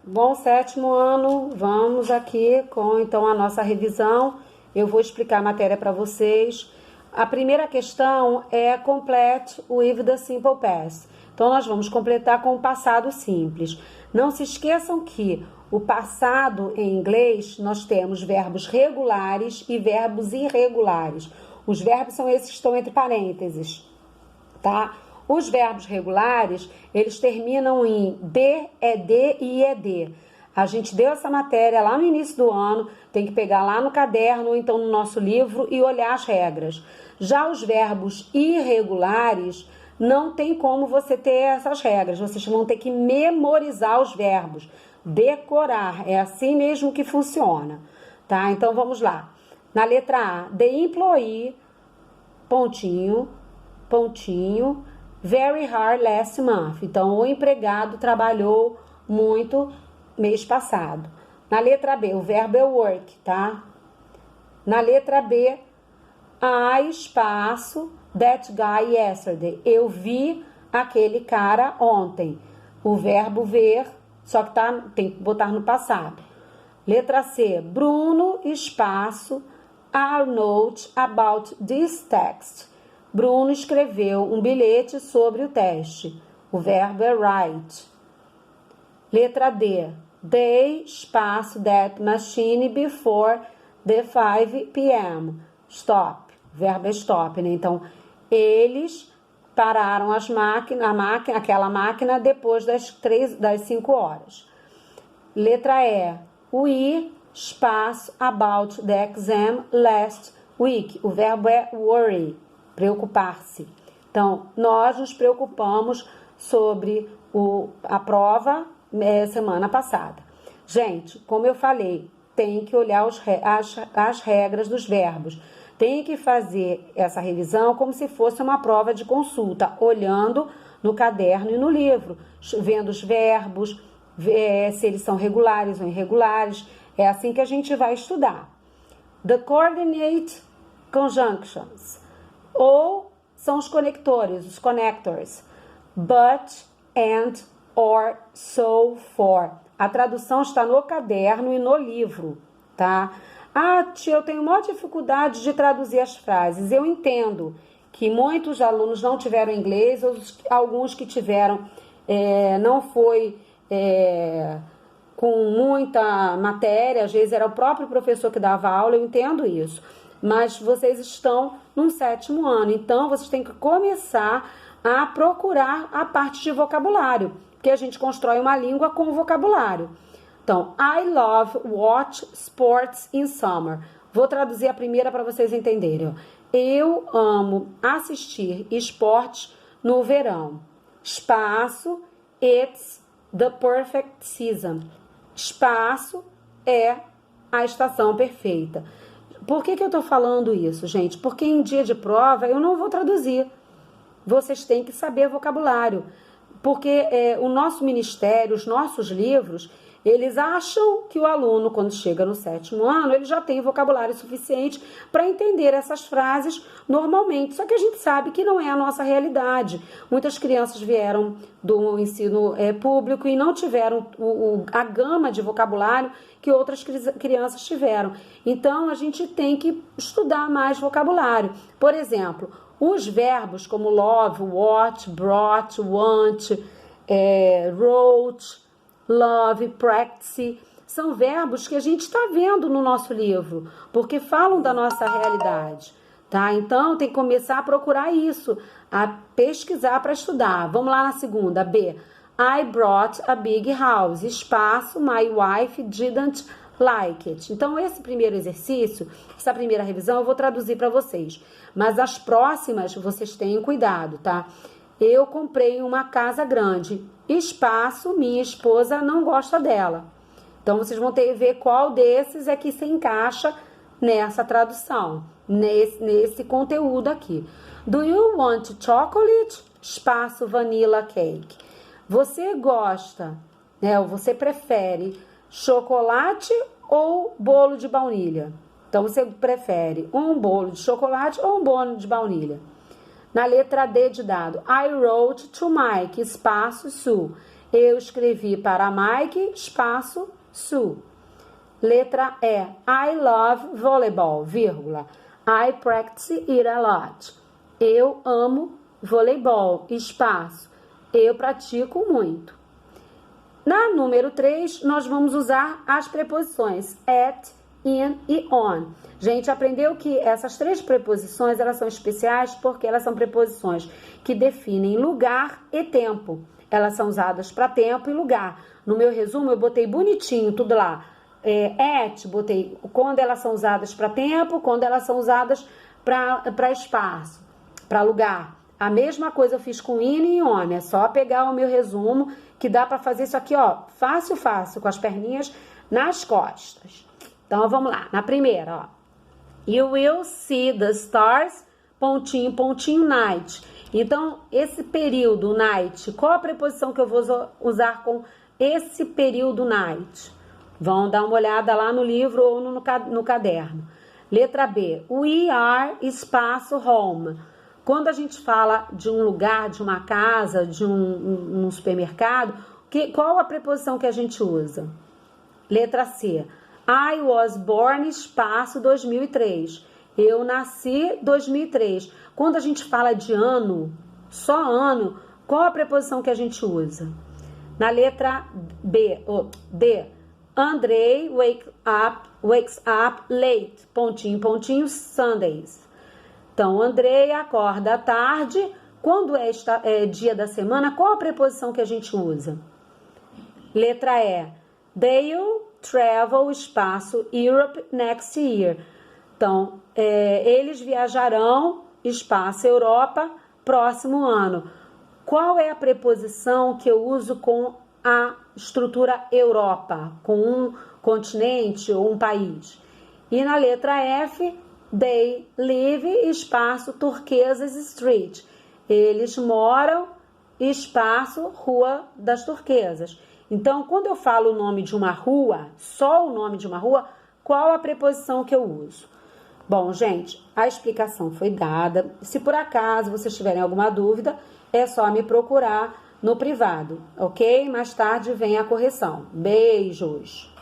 Bom, sétimo ano, vamos aqui com então a nossa revisão. Eu vou explicar a matéria para vocês. A primeira questão é complete with the simple past. Então nós vamos completar com o passado simples. Não se esqueçam que o passado em inglês nós temos verbos regulares e verbos irregulares. Os verbos são esses que estão entre parênteses, tá? Os verbos regulares, eles terminam em D, ED e ED. A gente deu essa matéria lá no início do ano, tem que pegar lá no caderno ou então no nosso livro e olhar as regras. Já os verbos irregulares, não tem como você ter essas regras. Vocês vão ter que memorizar os verbos, decorar. É assim mesmo que funciona, tá? Então vamos lá. Na letra A, the employee, pontinho, pontinho, very hard last month. Então, o empregado trabalhou muito mês passado. Na letra B, o verbo é work, tá? Na letra B, I espaço that guy yesterday. Eu vi aquele cara ontem. O verbo ver, só que tem que botar no passado. Letra C, Bruno espaço a note about this text. Bruno escreveu um bilhete sobre o teste. O verbo é write. Letra D. They espaço that machine before the 5 p.m. Stop. O verbo é stop, né? Então, eles pararam aquela máquina depois das 5 horas. Letra E. We espaço about the exam last week. O verbo é worry. Preocupar-se. Então, nós nos preocupamos sobre a prova semana passada. Gente, como eu falei, tem que olhar as regras dos verbos. Tem que fazer essa revisão como se fosse uma prova de consulta, olhando no caderno e no livro, vendo os verbos, se eles são regulares ou irregulares. É assim que a gente vai estudar. The coordinate conjunctions. Ou são os conectores, os connectors. But, and, or, so, for. A tradução está no caderno e no livro, tá? Ah, tia, eu tenho maior dificuldade de traduzir as frases. Eu entendo que muitos alunos não tiveram inglês, ou alguns que tiveram não foi com muita matéria, às vezes era o próprio professor que dava aula, eu entendo isso. Mas vocês estão no 7º ano, então vocês têm que começar a procurar a parte de vocabulário, porque a gente constrói uma língua com vocabulário. Então, I love watch sports in summer. Vou traduzir a primeira para vocês entenderem. Eu amo assistir esportes no verão. Espaço, it's the perfect season. Espaço é a estação perfeita. Por que eu estou falando isso, gente? Porque em dia de prova eu não vou traduzir. Vocês têm que saber vocabulário. Porque o nosso ministério, os nossos livros, eles acham que o aluno, quando chega no 7º ano, ele já tem vocabulário suficiente para entender essas frases normalmente. Só que a gente sabe que não é a nossa realidade. Muitas crianças vieram do ensino público e não tiveram a gama de vocabulário que outras crianças tiveram. Então, a gente tem que estudar mais vocabulário. Por exemplo, os verbos como love, watch, brought, want, wrote, love, practice, são verbos que a gente está vendo no nosso livro, porque falam da nossa realidade, tá? Então, tem que começar a procurar isso, a pesquisar para estudar. Vamos lá na segunda, B. I brought a big house, espaço, my wife didn't like it. Então, esse primeiro exercício, essa primeira revisão, eu vou traduzir para vocês. Mas as próximas, vocês tenham cuidado, tá? Eu comprei uma casa grande. Espaço, minha esposa não gosta dela. Então, vocês vão ter que ver qual desses é que se encaixa nessa tradução, nesse conteúdo aqui. Do you want chocolate? Espaço, vanilla cake. Você gosta, ou você prefere chocolate ou bolo de baunilha? Então, você prefere um bolo de chocolate ou um bolo de baunilha? Na letra D de dado, I wrote to Mike, espaço, Sue. Eu escrevi para Mike, espaço, Sue. Letra E. I love volleyball, vírgula. I practice it a lot. Eu amo voleibol, espaço. Eu pratico muito. Na número 3, nós vamos usar as preposições at, in e on. Gente, aprendeu que essas 3 preposições, elas são especiais porque elas são preposições que definem lugar e tempo. Elas são usadas para tempo e lugar. No meu resumo, eu botei bonitinho tudo lá. At, botei quando elas são usadas para tempo, quando elas são usadas para espaço, para lugar. A mesma coisa eu fiz com in e on. É só pegar o meu resumo, que dá para fazer isso aqui, ó, fácil, fácil, com as perninhas nas costas. Então, vamos lá. Na primeira, ó. You will see the stars, pontinho, pontinho, night. Então, esse período, night, qual a preposição que eu vou usar com esse período, night? Vão dar uma olhada lá no livro ou no caderno. Letra B. We are, espaço, home. Quando a gente fala de um lugar, de uma casa, de um supermercado, qual a preposição que a gente usa? Letra C. I was born, espaço, 2003. Eu nasci 2003. Quando a gente fala de ano, só ano, qual a preposição que a gente usa? Na letra D. Andrei wakes up late, pontinho, pontinho, Sundays. Então, Andrei acorda à tarde. Quando é dia da semana, qual a preposição que a gente usa? Letra E. They'll travel, espaço, Europe next year. Então, eles viajarão, espaço, Europa, próximo ano. Qual é a preposição que eu uso com a estrutura Europa, com um continente ou um país? E na letra F, they live, espaço, Turquesas Street. Eles moram, espaço, Rua das Turquesas. Então, quando eu falo o nome de uma rua, só o nome de uma rua, qual a preposição que eu uso? Bom, gente, a explicação foi dada. Se por acaso vocês tiverem alguma dúvida, é só me procurar no privado, ok? Mais tarde vem a correção. Beijos!